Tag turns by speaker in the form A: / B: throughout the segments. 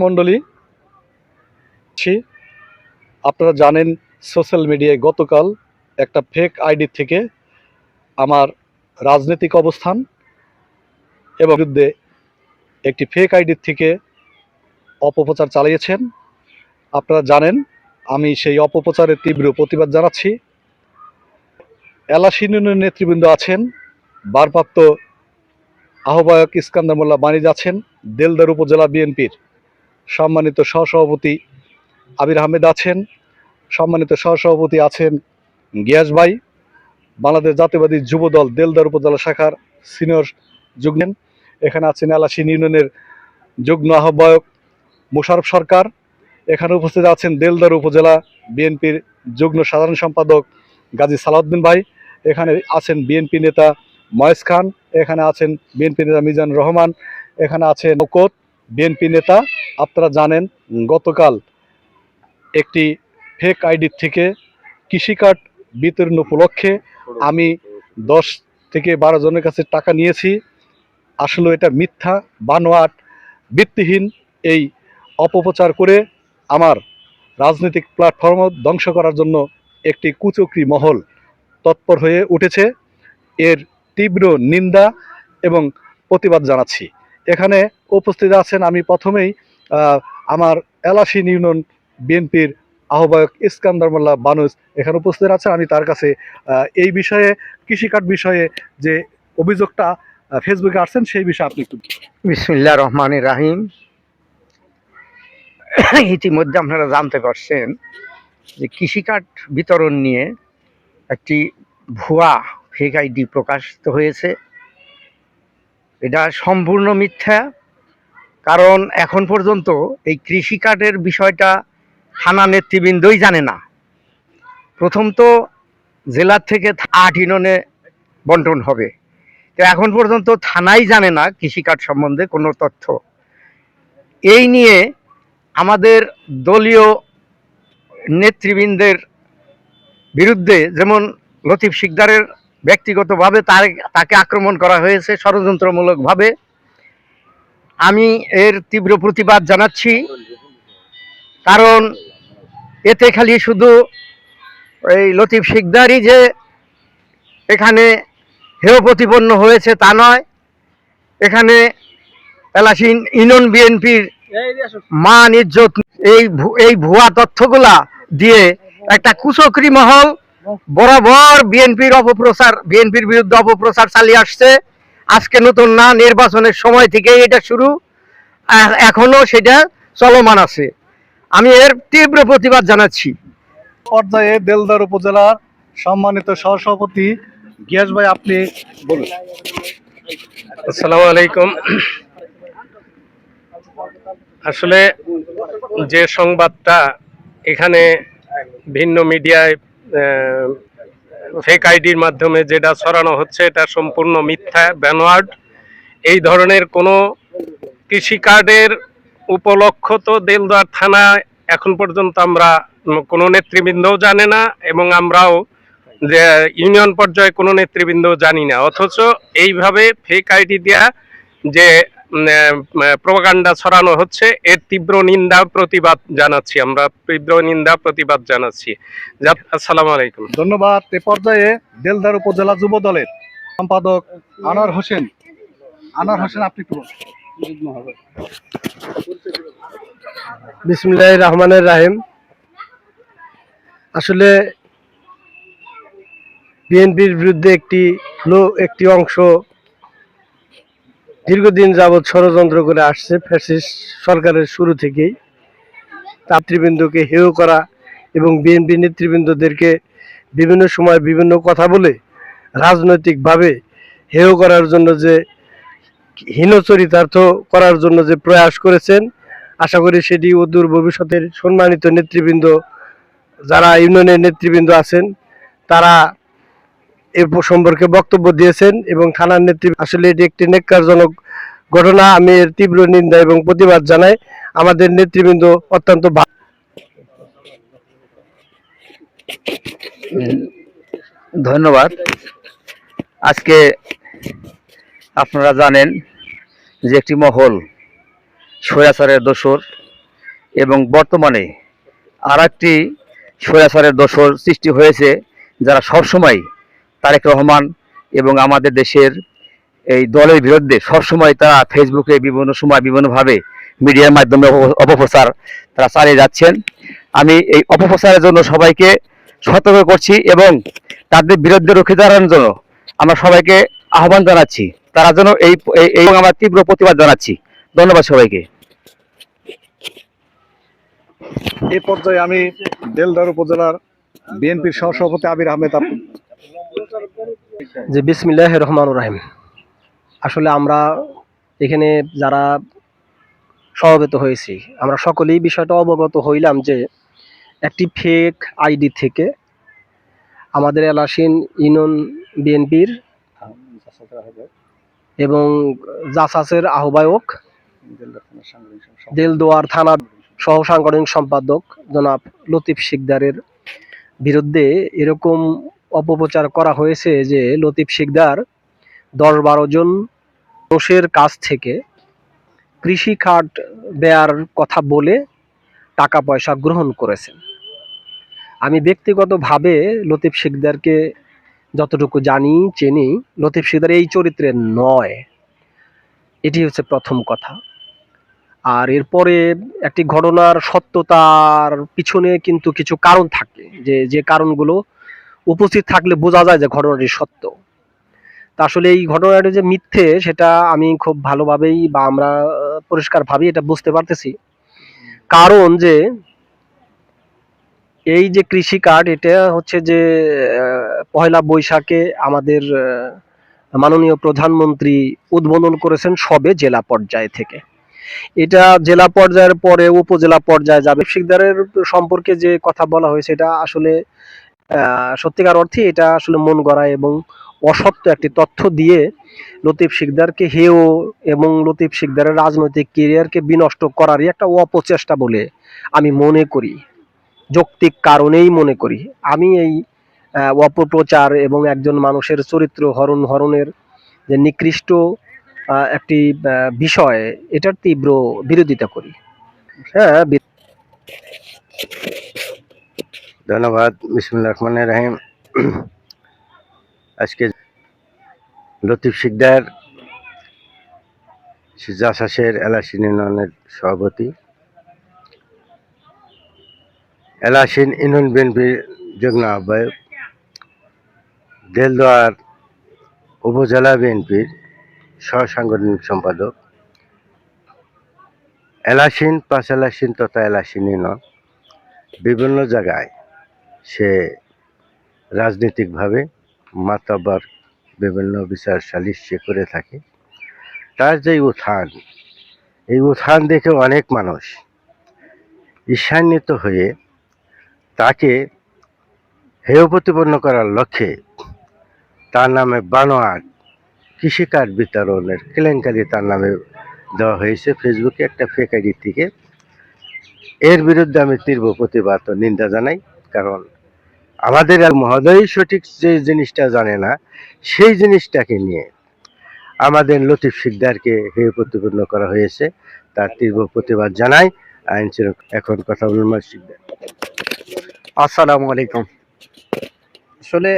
A: মণ্ডলী, আপনারা জানেন সোশ্যাল মিডিয়ায় গতকাল একটা ফেক আইডি থেকে আমার রাজনৈতিক অবস্থান এবং বিরুদ্ধে একটি ফেক আইডি থেকে অপপ্রচার চালিয়েছেন। আপনারা জানেন আমি সেই অপপ্রচারের তীব্র প্রতিবাদ জানাচ্ছি। এলাশী ইউনিয়নের নেতৃবৃন্দ আছেন, ভারপ্রাপ্ত আহ্বায়ক ইস্কান্দার মোল্লা বাণিজ আছেন, দেলদার উপজেলা বিএনপির সম্মানিত সহসভাপতি আবির আহমেদ আছেন, সম্মানিত সহসভাপতি আছেন গিয়াস ভাই, বাংলাদেশ জাতীয়বাদী যুবদল দেলদার উপজেলা শাখার সিনিয়র যুগ্ম, এখানে আছেন এলাশী ইউনিয়নের যুগ্ম আহ্বায়ক মোশারফ সরকার, এখানে উপস্থিত আছেন দেলদার উপজেলা বিএনপির যুগ্ম সাধারণ সম্পাদক গাজী সালাউদ্দিন ভাই, এখানে আছেন বিএনপি নেতা ময়েস খান, এখানে আছেন বিএনপি নেতা মিজানুর রহমান, এখানে আছেন নৌকত বিএনপি নেতা। আপনারা জানেন গতকাল একটি ফেক আইডি থেকে কৃষি কার্ড বিতরণ উপলক্ষে আমি 10 থেকে 12 জনের কাছে টাকা নিয়েছি। আসলে এটা মিথ্যা, বানোয়াট, ভিত্তিহীন এই অপপ্রচার করে আমার রাজনৈতিক প্ল্যাটফর্ম ধ্বংস করার জন্য একটি কুচক্রী মহল তৎপর হয়ে উঠেছে। এর তীব্র নিন্দা এবং প্রতিবাদ জানাচ্ছি। এখানে উপস্থিত আছেন, আমি প্রথমেই আমার এলাশী ইউনিয়ন বিএনপির আহ্বায়ক ইস্কান্দার মোল্লা বানুজ এখানে উপস্থিত আছেন। আমি তার কাছে এই বিষয়ে কৃষিকার্ড বিষয়ে যে অভিযোগটা ফেসবুকে আসছেন সেই বিষয়ে আপনি একটু।
B: বিসমিল্লাহির রহমানির রহিম। ইতিমধ্যে আপনারা জানতে পারছেন যে কৃষিকার্ড বিতরণ নিয়ে একটি ভুয়া ফেক আইডি প্রকাশিত হয়েছে। এটা সম্পূর্ণ মিথ্যা, কারণ এখন পর্যন্ত এই কৃষিকার্ডের বিষয়টা থানা নেতৃবৃন্দই জানে না। প্রথম তো জেলার থেকে 8 ইউনিয়নে বন্টন হবে, তো এখন পর্যন্ত থানাই জানে না কৃষিকার্ড সম্বন্ধে কোনো তথ্য। এই নিয়ে আমাদের দলীয় নেতৃবৃন্দের বিরুদ্ধে, যেমন লতিফ শিকদারের ব্যক্তিগতভাবে তাকে আক্রমণ করা হয়েছে ষড়যন্ত্রমূলকভাবে। আমি এর তীব্র প্রতিবাদ জানাচ্ছি, কারণ এতে খালি শুধু এই লতিফ শিকদারই যে এখানে হেয় প্রতিপন্ন হয়েছে তা নয়, এখানে এলাশী ইউনিয়ন বিএনপির মান ইজ্জত এই ভুয়া তথ্যগুলা দিয়ে একটা কুচক্রী মহল বরাবর বিএনপির বিরুদ্ধে অপপ্রচার চালিয়ে আসছে। আজকে নতুন না, নির্বাচনের সময় থেকে এটা শুরু, এখনো সেটা চলমান আছে। আমি এর তীব্র প্রতিবাদ জানাচ্ছি।
A: পর্যায়ে দেলদার উপজেলার সম্মানিত সহসভাপতি গিয়াস ভাই, আপনি বলুন।
C: আসসালামু আলাইকুম। আসলে যে সংবাদটা এখানে ভিন্ন মিডিয়ায় ফেক আইডির মাধ্যমে যেটা ছড়ানো হচ্ছে, এটা সম্পূর্ণ মিথ্যা, বানোয়াট। এই ধরনের কোনো কৃষি কার্ডের উপলক্ষ তো দেলদার থানা এখন পর্যন্ত আমরা কোনো নেতৃবৃন্দও জানে না, এবং আমরাও যে ইউনিয়ন পর্যায়ে কোনো নেতৃবৃন্দও জানি না। অথচ এইভাবে ফেক আইডি দেয়া যে প্রোপাগান্ডা ছড়ানো হচ্ছে, এর তীব্র নিন্দা প্রতিবাদ জানাচ্ছি, আমরা তীব্র নিন্দা প্রতিবাদ জানাচ্ছি। আসসালামু আলাইকুম।
A: ধন্যবাদ। এ পর্যায়ে দেলদার উপজেলা যুব দলের সম্পাদক আনোয়ার হোসেন, আপনি একটু বলুন।
B: বিসমিল্লাহির রহমানির রহিম। আসলে বিএনপির বিরুদ্ধে একটি অংশ দীর্ঘদিন যাবৎ ষড়যন্ত্র করে আসছে, ফ্যাসিস্ট সরকারের শুরু থেকেই। নেতৃবৃন্দকে হেয় করা এবং বিএনপি নেতৃবৃন্দদেরকে বিভিন্ন সময় বিভিন্ন কথা বলে রাজনৈতিকভাবে হেয় করার জন্য, যে হীনচরিতার্থ করার জন্য যে প্রয়াস করেছেন, আশা করি সেটি অদূর ভবিষ্যতের সম্মানিত নেতৃবৃন্দ, যারা ইউনিয়নের নেতৃবৃন্দ আছেন, তারা এ সম্পর্কে বক্তব্য দিয়েছেন এবং থানার নেতৃবৃন্দ। আসলে এটি একটি ন্যাক্কারজনক ঘটনা। আমি এর তীব্র নিন্দা এবং প্রতিবাদ জানাই। আমাদের নেতৃবৃন্দ অত্যন্ত
D: ধন্যবাদ। আজকে আপনারা জানেন যে একটি মহল স্বৈরাচারের দোসর এবং বর্তমানে আর একটি স্বৈরাচারের দোসর সৃষ্টি হয়েছে, যারা সবসময় তারেক রহমান এবং আমাদের দেশের এই দলের বিরুদ্ধে সবসময় তারা ফেসবুকে বিভিন্ন সময় বিভিন্নভাবে মিডিয়ার মাধ্যমে অপপ্রচার তারা চালিয়ে যাচ্ছেন। আমি এই অপপ্রচারের জন্য সবাইকে সতর্ক করছি এবং তাদের বিরুদ্ধে রুখে দাঁড়ানোর জন্য আমরা সবাইকে আহ্বান জানাচ্ছি, তারা যেন এই আমরা তীব্র প্রতিবাদ জানাচ্ছি। ধন্যবাদ সবাইকে।
A: এই পর্যায়ে আমি দেলদার উপজেলার বিএনপির সহসভাপতি আবির আহমেদ
B: যে বিসমিল্লাহির রহমানির রহিম। আসলে আমরা এখানে যারা সমবেত হয়েছি, আমরা সকলেই বিষয়টা অবগত হইলাম যে একটি ফেক আইডি থেকে আমাদের এলাসিন ইউনিয়ন বিএনপির এবং জাসাসের আহ্বায়ক দেলদুয়ার থানার সহ সাংগঠনিক সম্পাদক জনাব লতিফ শিকদারের বিরুদ্ধে এরকম অপপ্রচার করা হয়েছে যে লতিফ শিকদার 10-12 জন মানুষের কাছ থেকে কৃষি খাত দেওয়ার কথা বলে টাকা পয়সা গ্রহণ করেছেন। আমি ব্যক্তিগতভাবে লতিফ শিকদারকে যতটুকু জানি চিনি, লতিফ শিকদার এই চরিত্রের নয়, এটি হচ্ছে প্রথম কথা। আর এরপরে একটি ঘটনার সত্যতার পিছনে কিন্তু কিছু কারণ থাকে, যে কারণগুলো উপস্থিত থাকলে বোঝা যায় যে ঘটনাটি সত্য। তা আসলে এই ঘটনাটি যে মিথ্যে সেটা আমি খুব ভালোভাবেই বা আমরা পরিষ্কারভাবেই এটা বুঝতে পারতেছি। কারণ যে এই যে কৃষি কার্ড, এটা হচ্ছে যে পহেলা বৈশাখে আমাদের মাননীয় প্রধানমন্ত্রী উদ্বোধন করেছেন সবে জেলা পর্যায় থেকে। এটা জেলা পর্যায়ের পরে উপজেলা পর্যায়ে যাবে। শিকদারের সম্পর্কে যে কথা বলা হয়েছে এটা আসলে সত্যিকার অর্থে এটা আসলে মন গড়া এবং অসত্য একটি তথ্য দিয়ে লতিফ শিকদারকে হেয় এবং লতিফ শিকদারের রাজনৈতিক ক্যারিয়ারকে বিনষ্ট করারই একটা অপচেষ্টা বলে আমি মনে করি, যৌক্তিক কারণেই মনে করি। আমি এই অপপ্রচার এবং একজন মানুষের চরিত্র হরণের যে নিকৃষ্ট একটি বিষয়, এটার তীব্র বিরোধিতা করি। হ্যাঁ,
E: ধন্যবাদ। বিসমিল্লাহির রহমানির রহিম। আজকে লতিফ শিকদার জাসাসের এলাসিন ইউনিয়নের সভাপতি, এলাসিন ইউনিয়ন বিএনপির যুগ্ম আহ্বায়ক, দেলদুয়ার উপজেলা বিএনপির সহ সাংগঠনিক সম্পাদক, এলাসিন 5 এলাসিন তথা এলাসিন ইউনিয়ন বিভিন্ন জায়গায় সে রাজনৈতিকভাবে মাতব্বর বিভিন্ন বিচার সালিশ সে করে থাকে। তার যে উত্থান, এই উত্থান দেখে অনেক মানুষ ঈর্ষান্বিত হয়ে তাকে হেয় প্রতিপন্ন করার লক্ষ্যে তার নামে বানোয়াট কৃষিকার্ড বিতরণের কেলেঙ্কারি তার নামে দেওয়া হয়েছে ফেসবুকে একটা ফেক আইডি থেকে। এর বিরুদ্ধে আমি তীব্র প্রতিবাদ ও নিন্দা জানাই। কারণ আমাদের মহোদয় সঠিক যে জিনিসটা জানে না, সেই জিনিসটাকে নিয়ে আমাদের লতিফ শিকদারকে হেয় প্রতিপন্ন করা হয়েছে, তার তীব্র প্রতিবাদ জানাই। আইন এখন কথা বলুন শিকদার।
F: আসসালামু আলাইকুম। আসলে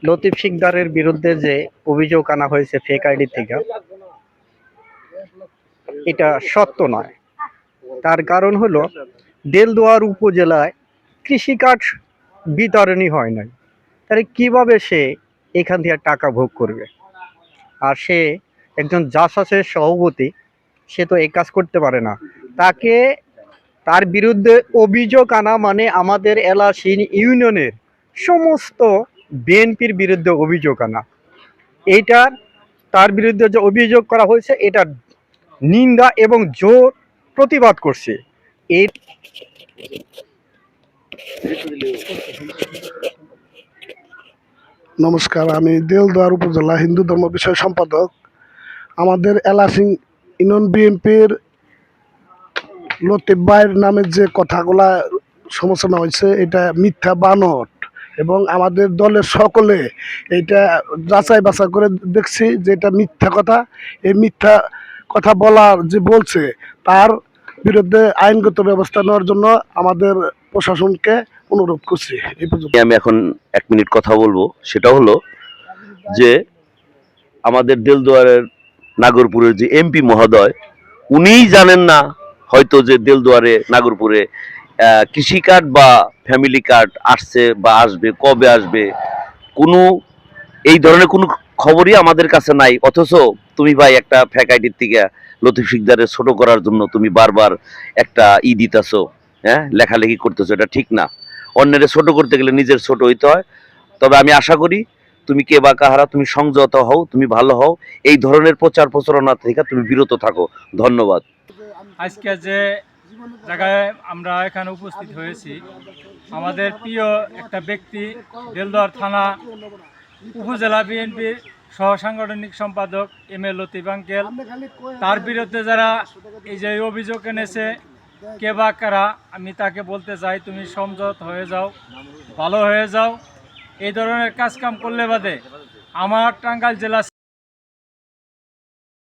F: লতিফ শিকদারের বিরুদ্ধে যে অভিযোগ আনা হয়েছে ফেক আইডি থেকে, এটা সত্য নয়। তার কারণ হলো দেলদুয়ার উপজেলায় কৃষিকার্ড বিতরণই হয় নাই, তাহলে কিভাবে সে এখান থেকে টাকা ভোগ করবে? আর সে একজন জাসাসের সভাপতি, সে তো এই কাজ করতে পারে না। তার বিরুদ্ধে অভিযোগ আনা মানে আমাদের এলাসিন ইউনিয়নের সমস্ত বিএনপির বিরুদ্ধে অভিযোগ আনা। তার বিরুদ্ধে যে অভিযোগ করা হয়েছে এটা নিন্দা এবং জোর প্রতিবাদ করছে।
G: নমস্কার, আমি দেলদুয়ার উপজেলা হিন্দু ধর্ম বিষয় সম্পাদক। আমাদের এলাসিং ইউনিয়ন বিএনপির লতিফ ভাইয়ের নামে যে কথাগুলা সমালোচনা হয়েছে এটা মিথ্যা বানোয়াট, এবং আমাদের দলের সকলে এটা যাচাই বাছাই করে দেখছি যে এটা মিথ্যা কথা। এই মিথ্যা কথা বলার যে বলছে তার বিরুদ্ধে আইনগত ব্যবস্থা নেওয়ার জন্য আমাদের প্রশাসনকে অনুরোধ করছি। এই পর্যন্ত।
H: আমি এখন 1 মিনিট কথা বলবো, সেটা হলো যে আমাদের দেলদুয়ারের নাগরপুরের যে এমপি মহোদয়, উনিই জানেন না হয়তো যে দেলদুয়ারে নাগরপুরে কৃষি কার্ড বা ফ্যামিলি কার্ড আসছে বা আসবে, কবে আসবে, কোনো এই ধরনের কোনো খবরই আমাদের কাছে নাই। অথচ তুমি ভাই একটা ফ্যাক আইডির থেকে লতিফ সিকদারের ছোট করার জন্য তুমি বারবার একটা দিতেছো, হ্যাঁ, লেখালেখি করতেছো, এটা ঠিক না। অন্যের ছোট করতে গেলে নিজের ছোট হইতে হয়। তবে আমি আশা করি তুমি কে বা কাহারা, তুমি সংযত হও, তুমি ভালো হও, এই ধরনের প্রচার প্রচারণা থেকে তুমি বিরত থাকো। ধন্যবাদ।
I: আজকে যে জায়গায় আমরা এখানে উপস্থিত হয়েছি, আমাদের প্রিয় একটা ব্যক্তি, দেলদুয়ার থানা উপজেলা বিএনপির সহ সাংগঠনিক সম্পাদক এম.এ. লতিফ আঙ্কেল, তার বিরুদ্ধে যারা এই যে অভিযোগ এনেছে কে বা কারা, আমি তাকে বলতে চাই তুমি সংযত হয়ে যাও, ভালো হয়ে যাও। এই ধরনের কাজকাম করলে বাদে আমার টাঙ্গাইল জেলা